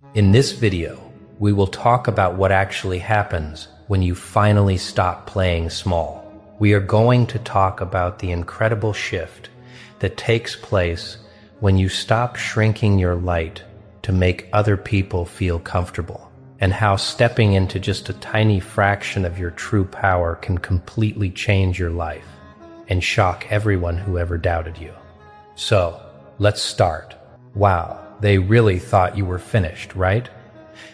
In this video, we will talk about what actually happens when you finally stop playing small. We are going to talk about the incredible shift that takes place when you stop shrinking your light to make other people feel comfortable, and how stepping into just a tiny fraction of your true power can completely change your life and shock everyone who ever doubted you. So, let's start. Wow, they really thought you were finished, right?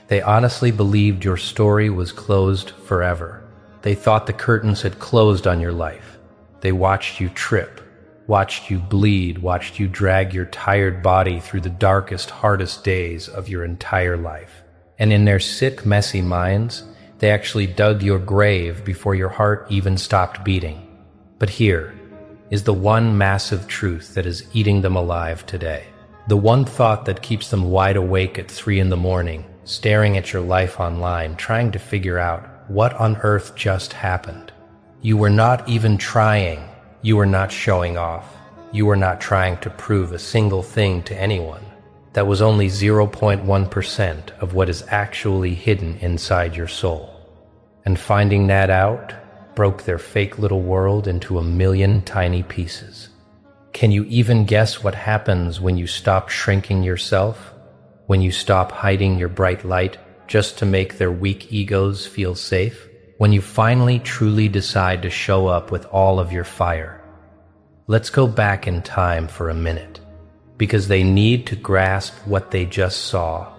They honestly believed your story was closed forever. They thought the curtains had closed on your life. They watched you trip, watched you bleed, watched you drag your tired body through the darkest, hardest days of your entire life. And in their sick, messy minds, they actually dug your grave before your heart even stopped beating. But here is the one massive truth that is eating them alive today. The one thought that keeps them wide awake at 3 a.m, staring at your life online, trying to figure out what on earth just happened. You were not even trying. You were not showing off. You were not trying to prove a single thing to anyone. That was only 0.1% of what is actually hidden inside your soul. And finding that out broke their fake little world into a million tiny pieces. Can you even guess what happens when you stop shrinking yourself? When you stop hiding your bright light just to make their weak egos feel safe? When you finally truly decide to show up with all of your fire? Let's go back in time for a minute, because they need to grasp what they just saw.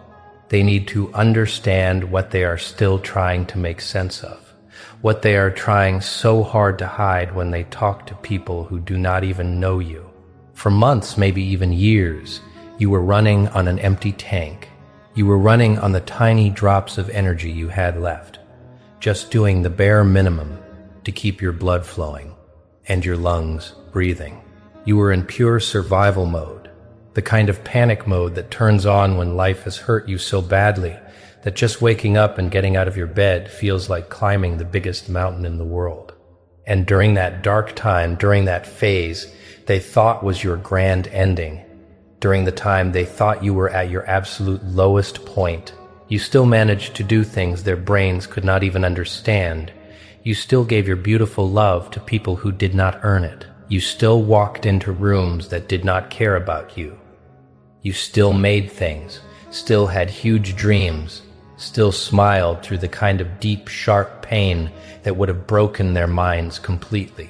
They need to understand what they are still trying to make sense of, what they are trying so hard to hide when they talk to people who do not even know you. For months, maybe even years, you were running on an empty tank. You were running on the tiny drops of energy you had left, just doing the bare minimum to keep your blood flowing and your lungs breathing. You were in pure survival mode, the kind of panic mode that turns on when life has hurt you so badly that just waking up and getting out of your bed feels like climbing the biggest mountain in the world. And during that dark time, during that phase they thought was your grand ending, during the time they thought you were at your absolute lowest point, you still managed to do things their brains could not even understand. You still gave your beautiful love to people who did not earn it. You still walked into rooms that did not care about you. You still made things, still had huge dreams, still smiled through the kind of deep, sharp pain that would have broken their minds completely.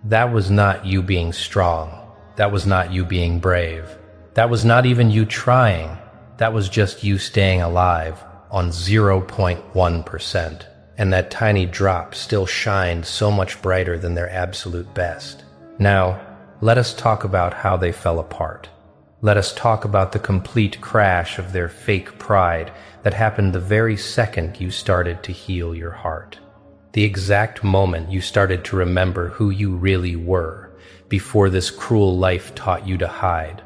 That was not you being strong. That was not you being brave. That was not even you trying. That was just you staying alive on 0.1%. And that tiny drop still shined so much brighter than their absolute best. Now, let us talk about how they fell apart. Let us talk about the complete crash of their fake pride that happened the very second you started to heal your heart. The exact moment you started to remember who you really were before this cruel life taught you to hide.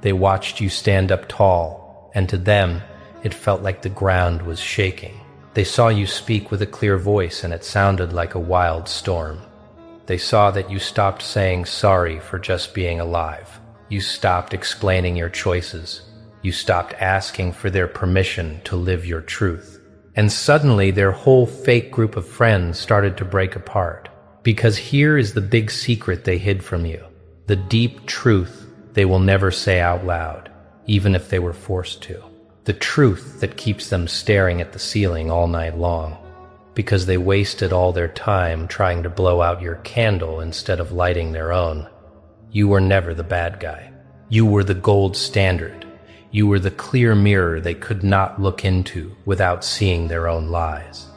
They watched you stand up tall, and to them, it felt like the ground was shaking. They saw you speak with a clear voice, and it sounded like a wild storm. They saw that you stopped saying sorry for just being alive. You stopped explaining your choices. You stopped asking for their permission to live your truth. And suddenly their whole fake group of friends started to break apart. Because here is the big secret they hid from you. The deep truth they will never say out loud, even if they were forced to. The truth that keeps them staring at the ceiling all night long. Because they wasted all their time trying to blow out your candle instead of lighting their own. You were never the bad guy. You were the gold standard. You were the clear mirror they could not look into without seeing their own lies.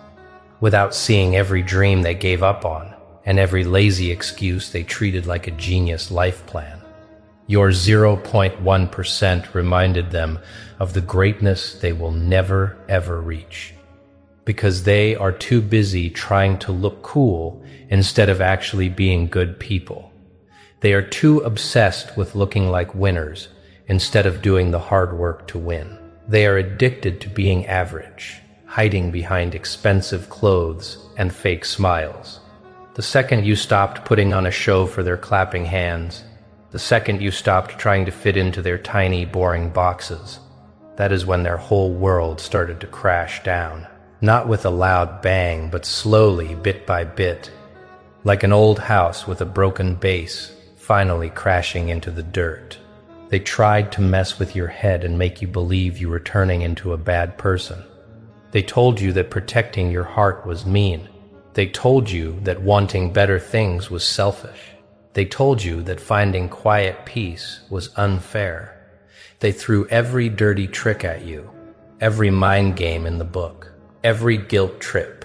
Without seeing every dream they gave up on and every lazy excuse they treated like a genius life plan. Your 0.1% reminded them of the greatness they will never ever reach. Because they are too busy trying to look cool instead of actually being good people. They are too obsessed with looking like winners instead of doing the hard work to win. They are addicted to being average, hiding behind expensive clothes and fake smiles. The second you stopped putting on a show for their clapping hands, the second you stopped trying to fit into their tiny, boring boxes, that is when their whole world started to crash down. Not with a loud bang, but slowly, bit by bit, like an old house with a broken base finally crashing into the dirt. They tried to mess with your head and make you believe you were turning into a bad person. They told you that protecting your heart was mean. They told you that wanting better things was selfish. They told you that finding quiet peace was unfair. They threw every dirty trick at you, every mind game in the book, every guilt trip,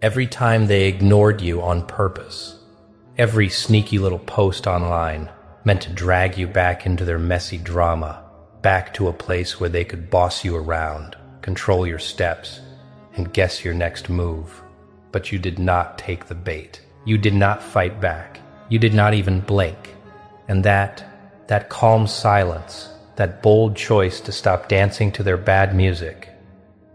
every time they ignored you on purpose, every sneaky little post online meant to drag you back into their messy drama, back to a place where they could boss you around, control your steps, and guess your next move. But you did not take the bait. You did not fight back. You did not even blink. And that calm silence, that bold choice to stop dancing to their bad music,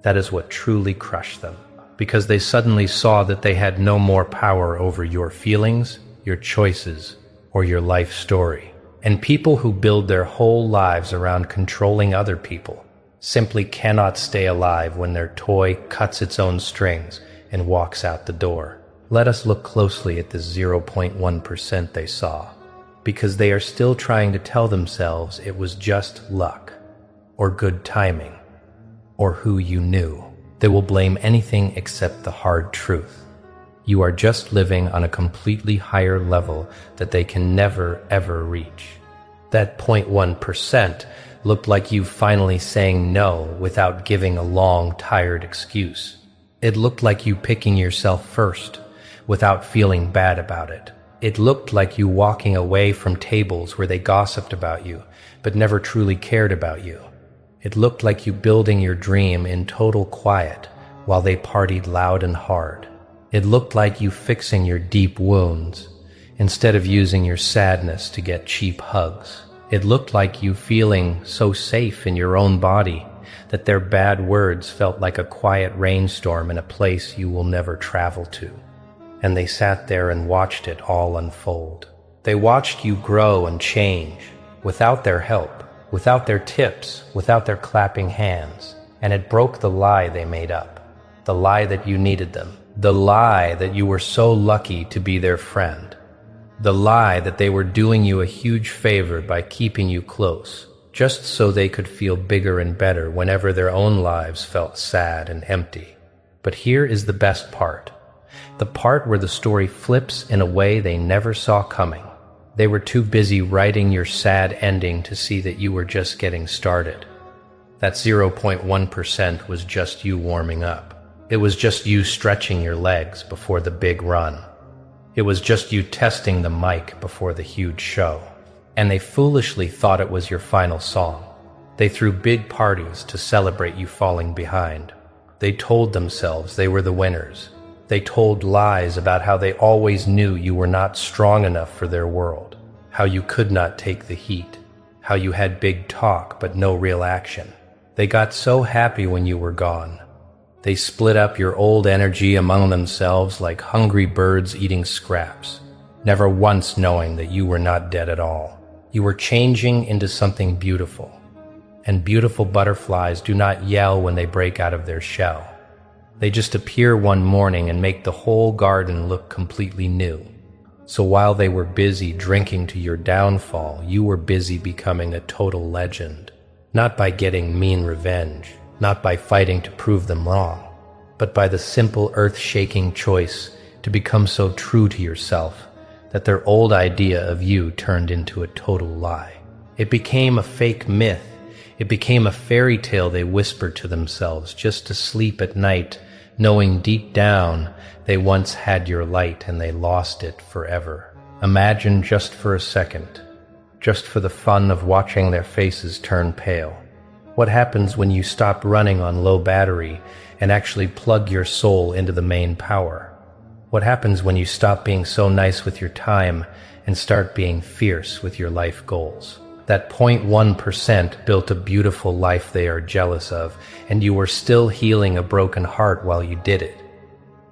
that is what truly crushed them. Because they suddenly saw that they had no more power over your feelings, your choices, or your life story. And people who build their whole lives around controlling other people simply cannot stay alive when their toy cuts its own strings and walks out the door. Let us look closely at this 0.1% they saw, because they are still trying to tell themselves it was just luck, or good timing, or who you knew. They will blame anything except the hard truth. You are just living on a completely higher level that they can never, ever reach. That 0.1% looked like you finally saying no without giving a long, tired excuse. It looked like you picking yourself first without feeling bad about it. It looked like you walking away from tables where they gossiped about you but never truly cared about you. It looked like you building your dream in total quiet while they partied loud and hard. It looked like you fixing your deep wounds instead of using your sadness to get cheap hugs. It looked like you feeling so safe in your own body that their bad words felt like a quiet rainstorm in a place you will never travel to. And they sat there and watched it all unfold. They watched you grow and change without their help, without their tips, without their clapping hands. And it broke the lie they made up, the lie that you needed them, the lie that you were so lucky to be their friend, the lie that they were doing you a huge favor by keeping you close, just so they could feel bigger and better whenever their own lives felt sad and empty. But here is the best part, the part where the story flips in a way they never saw coming. They were too busy writing your sad ending to see that you were just getting started. That 0.1% was just you warming up. It was just you stretching your legs before the big run. It was just you testing the mic before the huge show. And they foolishly thought it was your final song. They threw big parties to celebrate you falling behind. They told themselves they were the winners. They told lies about how they always knew you were not strong enough for their world, how you could not take the heat, how you had big talk but no real action. They got so happy when you were gone. They split up your old energy among themselves like hungry birds eating scraps, never once knowing that you were not dead at all. You were changing into something beautiful, and beautiful butterflies do not yell when they break out of their shell. They just appear one morning and make the whole garden look completely new. So while they were busy drinking to your downfall, you were busy becoming a total legend, not by getting mean revenge, not by fighting to prove them wrong, but by the simple earth-shaking choice to become so true to yourself that their old idea of you turned into a total lie. It became a fake myth. It became a fairy tale they whispered to themselves just to sleep at night, knowing deep down they once had your light and they lost it forever. Imagine just for a second, just for the fun of watching their faces turn pale. What happens when you stop running on low battery and actually plug your soul into the main power? What happens when you stop being so nice with your time and start being fierce with your life goals? That 0.1% built a beautiful life they are jealous of, and you were still healing a broken heart while you did it.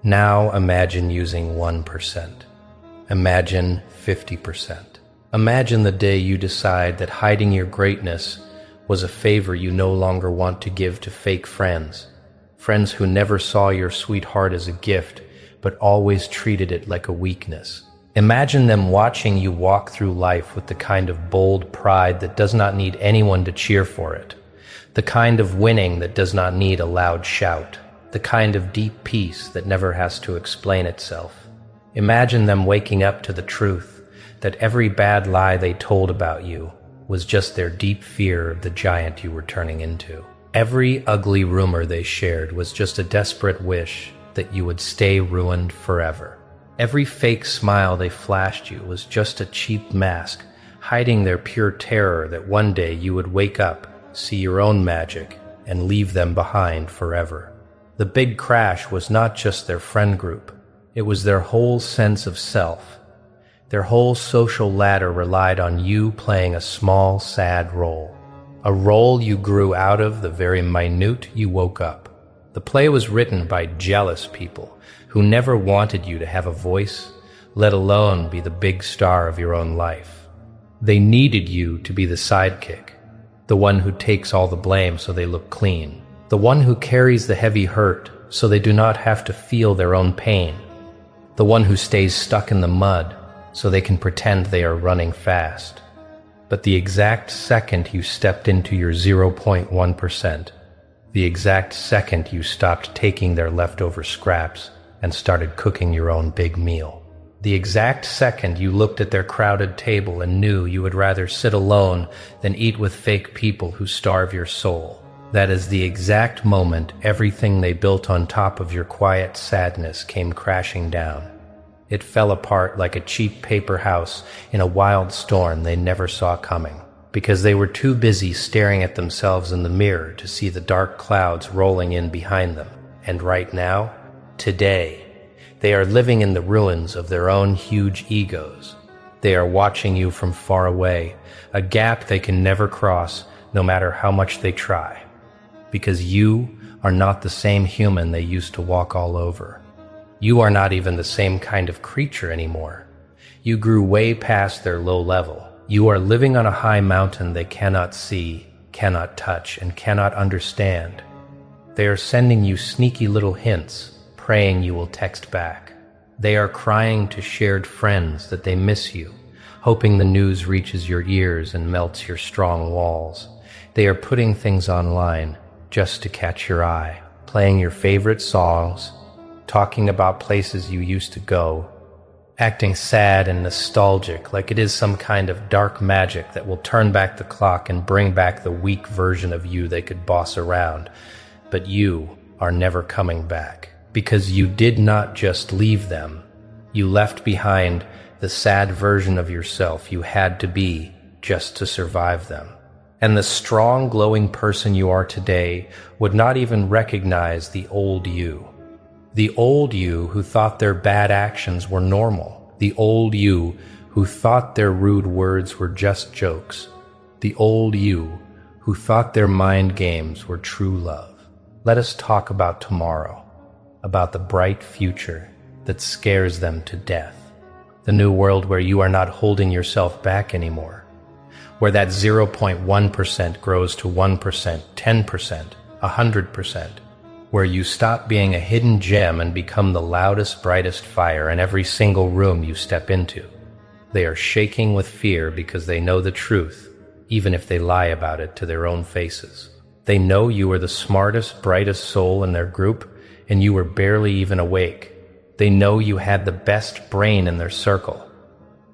Now imagine using 1%. Imagine 50%. Imagine the day you decide that hiding your greatness was a favor you no longer want to give to fake friends. Friends who never saw your sweetheart as a gift, but always treated it like a weakness. Imagine them watching you walk through life with the kind of bold pride that does not need anyone to cheer for it, the kind of winning that does not need a loud shout, the kind of deep peace that never has to explain itself. Imagine them waking up to the truth that every bad lie they told about you was just their deep fear of the giant you were turning into. Every ugly rumor they shared was just a desperate wish that you would stay ruined forever. Every fake smile they flashed you was just a cheap mask, hiding their pure terror that one day you would wake up, see your own magic, and leave them behind forever. The big crash was not just their friend group. It was their whole sense of self. Their whole social ladder relied on you playing a small, sad role. A role you grew out of the very minute you woke up. The play was written by jealous people who never wanted you to have a voice, let alone be the big star of your own life. They needed you to be the sidekick, the one who takes all the blame so they look clean, the one who carries the heavy hurt so they do not have to feel their own pain, the one who stays stuck in the mud so they can pretend they are running fast. But the exact second you stepped into your 0.1%, the exact second you stopped taking their leftover scraps and started cooking your own big meal, the exact second you looked at their crowded table and knew you would rather sit alone than eat with fake people who starve your soul, that is the exact moment everything they built on top of your quiet sadness came crashing down. It fell apart like a cheap paper house in a wild storm they never saw coming, because they were too busy staring at themselves in the mirror to see the dark clouds rolling in behind them. And right now, today, they are living in the ruins of their own huge egos. They are watching you from far away, a gap they can never cross no matter how much they try, because you are not the same human they used to walk all over. You are not even the same kind of creature anymore. You grew way past their low level. You are living on a high mountain they cannot see, cannot touch, and cannot understand. They are sending you sneaky little hints, praying you will text back. They are crying to shared friends that they miss you, hoping the news reaches your ears and melts your strong walls. They are putting things online just to catch your eye, playing your favorite songs, talking about places you used to go, acting sad and nostalgic like it is some kind of dark magic that will turn back the clock and bring back the weak version of you they could boss around. But you are never coming back, because you did not just leave them. You left behind the sad version of yourself you had to be just to survive them. And the strong, glowing person you are today would not even recognize the old you. The old you who thought their bad actions were normal. The old you who thought their rude words were just jokes. The old you who thought their mind games were true love. Let us talk about tomorrow, about the bright future that scares them to death. The new world where you are not holding yourself back anymore, where that 0.1% grows to 1%, 10%, 100%, where you stop being a hidden gem and become the loudest, brightest fire in every single room you step into. They are shaking with fear because they know the truth, even if they lie about it to their own faces. They know you are the smartest, brightest soul in their group, and you were barely even awake. They know you had the best brain in their circle,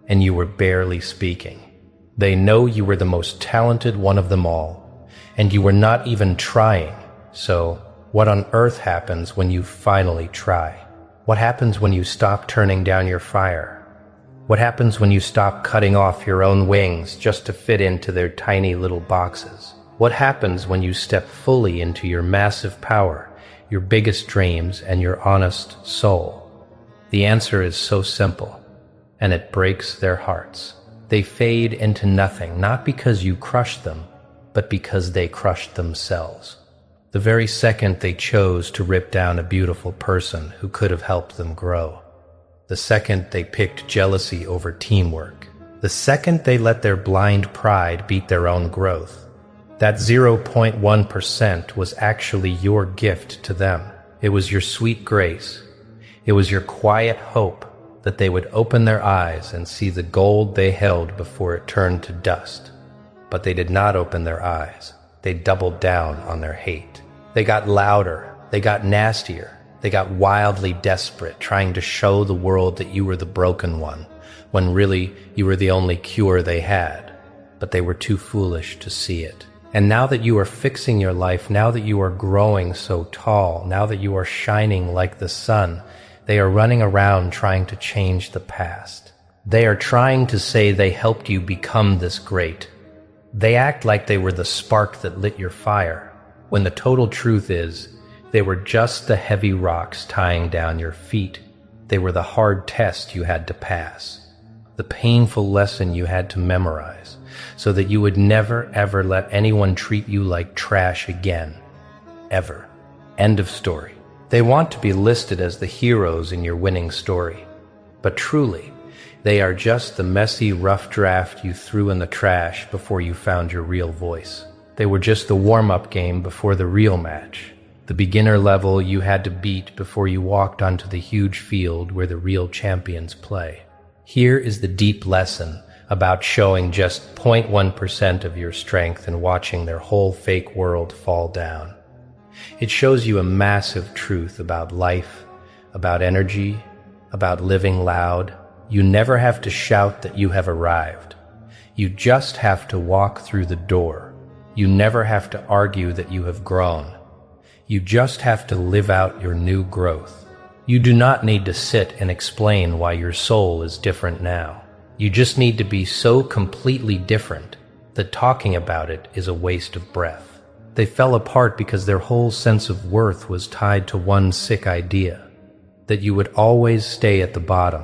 and you were barely speaking. They know you were the most talented one of them all, and you were not even trying. So, what on earth happens when you finally try? What happens when you stop turning down your fire? What happens when you stop cutting off your own wings just to fit into their tiny little boxes? What happens when you step fully into your massive power, your biggest dreams, and your honest soul? The answer is so simple, and it breaks their hearts. They fade into nothing, not because you crushed them, but because they crushed themselves. The very second they chose to rip down a beautiful person who could have helped them grow. The second they picked jealousy over teamwork. The second they let their blind pride beat their own growth. That 0.1% was actually your gift to them. It was your sweet grace. It was your quiet hope that they would open their eyes and see the gold they held before it turned to dust. But they did not open their eyes. They doubled down on their hate. They got louder. They got nastier. They got wildly desperate, trying to show the world that you were the broken one, when really you were the only cure they had. But they were too foolish to see it. And now that you are fixing your life, now that you are growing so tall, now that you are shining like the sun, they are running around trying to change the past. They are trying to say they helped you become this great. They act like they were the spark that lit your fire, when the total truth is, they were just the heavy rocks tying down your feet. They were the hard test you had to pass, the painful lesson you had to memorize, so that you would never ever let anyone treat you like trash again. Ever. End of story. They want to be listed as the heroes in your winning story. But truly, they are just the messy, rough draft you threw in the trash before you found your real voice. They were just the warm-up game before the real match, the beginner level you had to beat before you walked onto the huge field where the real champions play. Here is the deep lesson about showing just 0.1% of your strength and watching their whole fake world fall down. It shows you a massive truth about life, about energy, about living loud. You never have to shout that you have arrived. You just have to walk through the door. You never have to argue that you have grown. You just have to live out your new growth. You do not need to sit and explain why your soul is different now. You just need to be so completely different that talking about it is a waste of breath. They fell apart because their whole sense of worth was tied to one sick idea, that you would always stay at the bottom,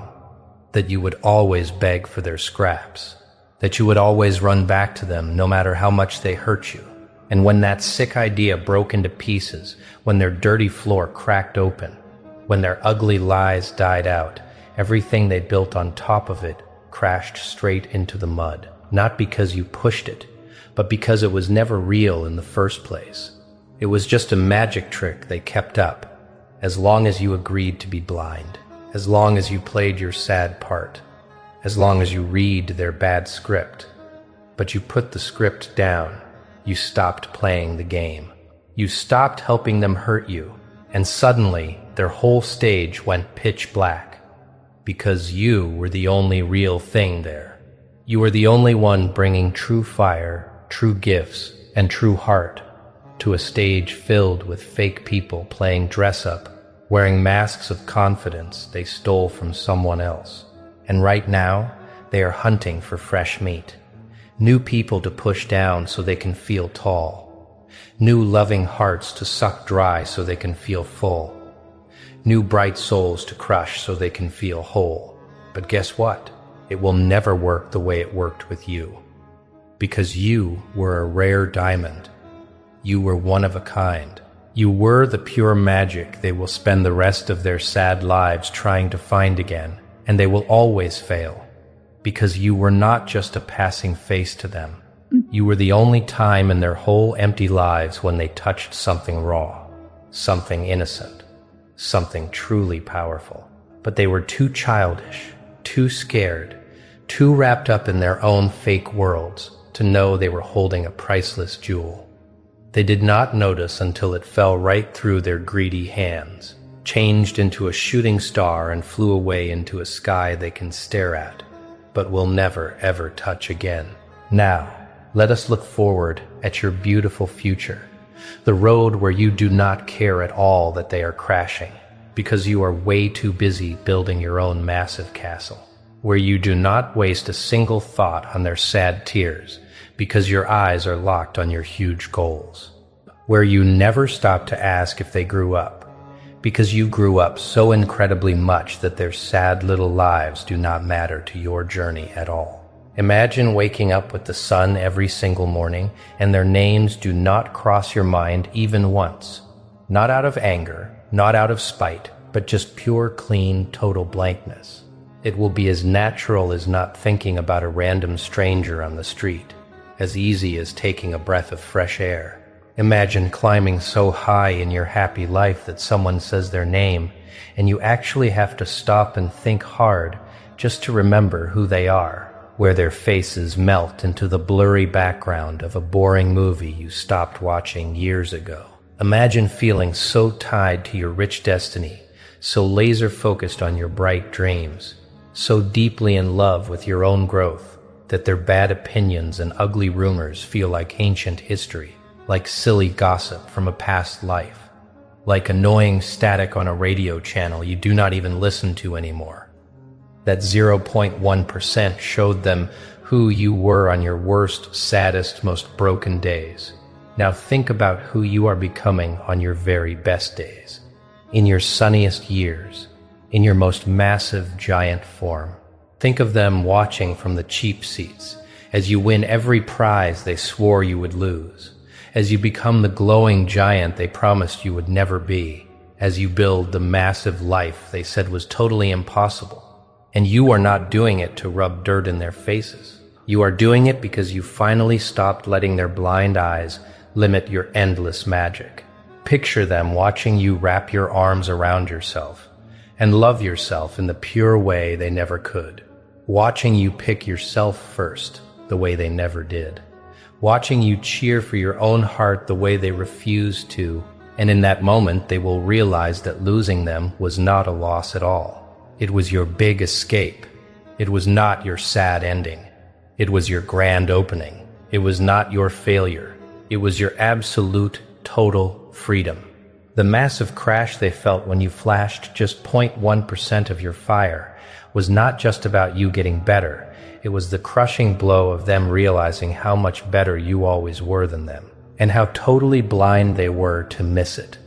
that you would always beg for their scraps, that you would always run back to them no matter how much they hurt you. And when that sick idea broke into pieces, when their dirty floor cracked open, when their ugly lies died out, everything they built on top of it crashed straight into the mud, not because you pushed it, but because it was never real in the first place. It was just a magic trick they kept up, as long as you agreed to be blind, as long as you played your sad part, as long as you read their bad script. But you put the script down. You stopped playing the game. You stopped helping them hurt you, and suddenly their whole stage went pitch black. Because you were the only real thing there. You were the only one bringing true fire, true gifts, and true heart to a stage filled with fake people playing dress-up, wearing masks of confidence they stole from someone else. And right now, they are hunting for fresh meat. New people to push down so they can feel tall. New loving hearts to suck dry so they can feel full. New bright souls to crush so they can feel whole. But guess what? It will never work the way it worked with you. Because you were a rare diamond. You were one of a kind. You were the pure magic they will spend the rest of their sad lives trying to find again, and they will always fail. Because you were not just a passing face to them. You were the only time in their whole empty lives when they touched something raw, something innocent, something truly powerful. But they were too childish, too scared, too wrapped up in their own fake worlds to know they were holding a priceless jewel. They did not notice until it fell right through their greedy hands, changed into a shooting star and flew away into a sky they can stare at, but will never ever touch again. Now, let us look forward at your beautiful future, the road where you do not care at all that they are crashing, because you are way too busy building your own massive castle, where you do not waste a single thought on their sad tears, because your eyes are locked on your huge goals, where you never stop to ask if they grew up, because you grew up so incredibly much that their sad little lives do not matter to your journey at all. Imagine waking up with the sun every single morning, and their names do not cross your mind even once. Not out of anger, not out of spite, but just pure, clean, total blankness. It will be as natural as not thinking about a random stranger on the street. as easy as taking a breath of fresh air. Imagine climbing so high in your happy life that someone says their name, and you actually have to stop and think hard just to remember who they are, where their faces melt into the blurry background of a boring movie you stopped watching years ago. Imagine feeling so tied to your rich destiny, so laser-focused on your bright dreams, so deeply in love with your own growth, that their bad opinions and ugly rumors feel like ancient history, like silly gossip from a past life, like annoying static on a radio channel you do not even listen to anymore. That 0.1% showed them who you were on your worst, saddest, most broken days. Now think about who you are becoming on your very best days, in your sunniest years, in your most massive, giant form. Think of them watching from the cheap seats as you win every prize they swore you would lose, as you become the glowing giant they promised you would never be, as you build the massive life they said was totally impossible. And you are not doing it to rub dirt in their faces. You are doing it because you finally stopped letting their blind eyes limit your endless magic. Picture them watching you wrap your arms around yourself and love yourself in the pure way they never could. Watching you pick yourself first the way they never did. Watching you cheer for your own heart the way they refused to, and in that moment they will realize that losing them was not a loss at all. It was your big escape. It was not your sad ending. It was your grand opening. It was not your failure. It was your absolute, total freedom. The massive crash they felt when you flashed just 0.1% of your fire was not just about you getting better. It was the crushing blow of them realizing how much better you always were than them, and how totally blind they were to miss it.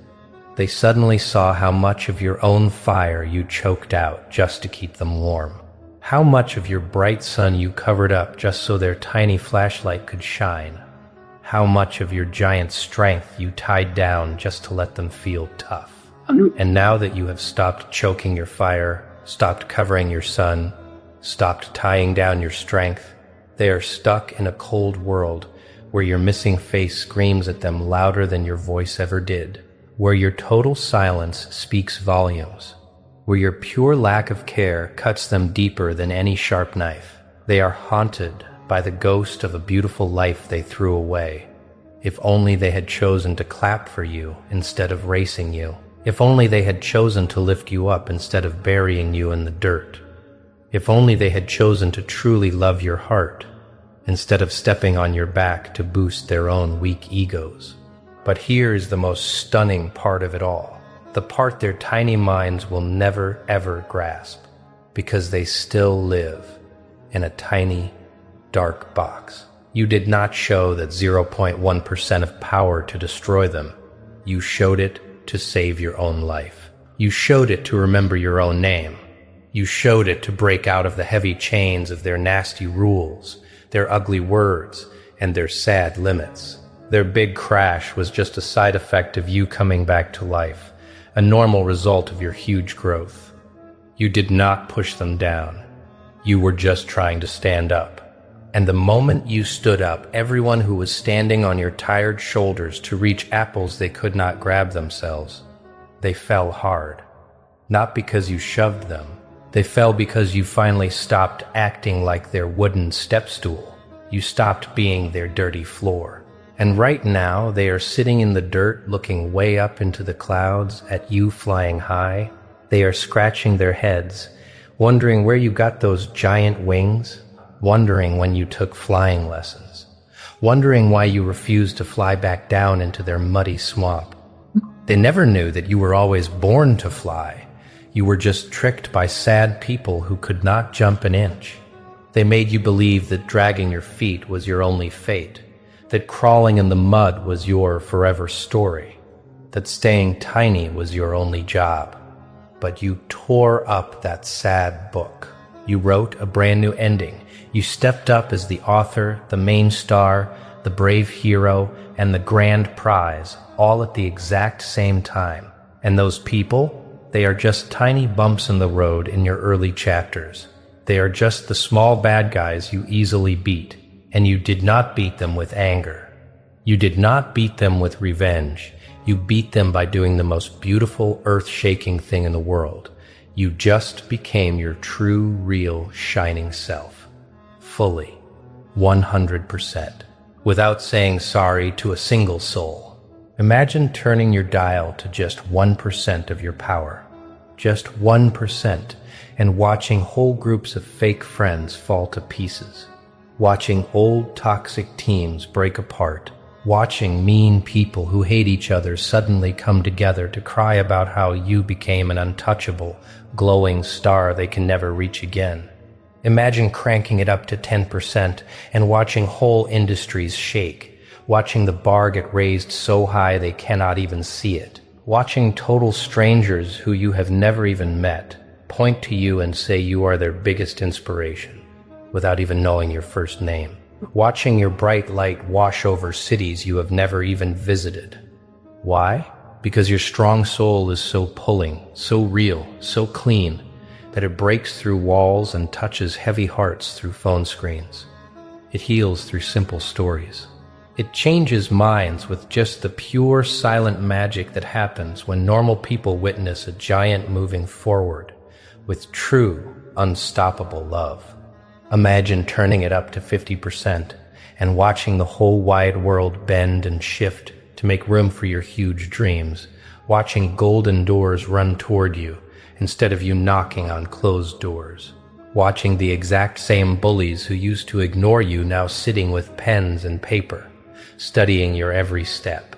They suddenly saw how much of your own fire you choked out just to keep them warm. How much of your bright sun you covered up just so their tiny flashlight could shine. How much of your giant strength you tied down just to let them feel tough. And now that you have stopped choking your fire, stopped covering your sun, stopped tying down your strength, they are stuck in a cold world where your missing face screams at them louder than your voice ever did, where your total silence speaks volumes, where your pure lack of care cuts them deeper than any sharp knife. They are haunted by the ghost of a beautiful life they threw away. If only they had chosen to clap for you instead of racing you. If only they had chosen to lift you up instead of burying you in the dirt. If only they had chosen to truly love your heart instead of stepping on your back to boost their own weak egos. But here is the most stunning part of it all, the part their tiny minds will never ever grasp, because they still live in a tiny, dark box. You did not show that 0.1% of power to destroy them. You showed it to save your own life. You showed it to remember your own name. You showed it to break out of the heavy chains of their nasty rules, their ugly words, and their sad limits. Their big crash was just a side effect of you coming back to life, a normal result of your huge growth. You did not push them down. You were just trying to stand up. And the moment you stood up, everyone who was standing on your tired shoulders to reach apples they could not grab themselves, they fell hard. Not because you shoved them. They fell because you finally stopped acting like their wooden step stool. You stopped being their dirty floor. And right now, they are sitting in the dirt looking way up into the clouds at you flying high. They are scratching their heads, wondering where you got those giant wings, wondering when you took flying lessons, wondering why you refused to fly back down into their muddy swamp. They never knew that you were always born to fly. You were just tricked by sad people who could not jump an inch. They made you believe that dragging your feet was your only fate, that crawling in the mud was your forever story, that staying tiny was your only job. But you tore up that sad book. You wrote a brand new ending. You stepped up as the author, the main star, the brave hero, and the grand prize, all at the exact same time. And those people, they are just tiny bumps in the road in your early chapters. They are just the small bad guys you easily beat, And you did not beat them with anger. You did not beat them with revenge. You beat them by doing the most beautiful, earth-shaking thing in the world. You just became your true, real, shining self. Fully. 100%. Without saying sorry to a single soul. Imagine turning your dial to just 1% of your power. Just 1%, and watching whole groups of fake friends fall to pieces. Watching old toxic teams break apart. Watching mean people who hate each other suddenly come together to cry about how you became an untouchable, glowing star they can never reach again. Imagine cranking it up to 10% and watching whole industries shake. Watching the bar get raised so high they cannot even see it. Watching total strangers who you have never even met point to you and say you are their biggest inspiration, without even knowing your first name. Watching your bright light wash over cities you have never even visited. Why? Because your strong soul is so pulling, so real, so clean, that it breaks through walls and touches heavy hearts through phone screens. It heals through simple stories. It changes minds with just the pure, silent magic that happens when normal people witness a giant moving forward with true, unstoppable love. Imagine turning it up to 50% and watching the whole wide world bend and shift to make room for your huge dreams, watching golden doors run toward you instead of you knocking on closed doors, watching the exact same bullies who used to ignore you now sitting with pens and paper, studying your every step,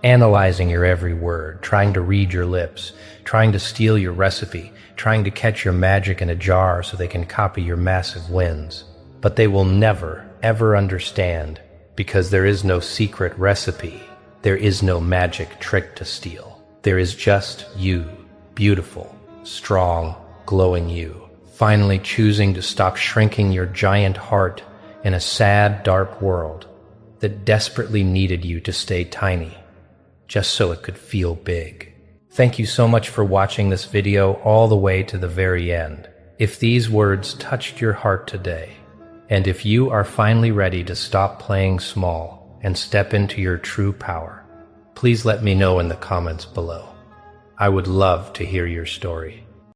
analyzing your every word, trying to read your lips, trying to steal your recipe, trying to catch your magic in a jar so they can copy your massive wins. But they will never, ever understand, because there is no secret recipe. There is no magic trick to steal. There is just you, beautiful, strong, glowing you, finally choosing to stop shrinking your giant heart in a sad, dark world that desperately needed you to stay tiny, just so it could feel big. Thank you so much for watching this video all the way to the very end. If these words touched your heart today, and if you are finally ready to stop playing small and step into your true power, please let me know in the comments below. I would love to hear your story.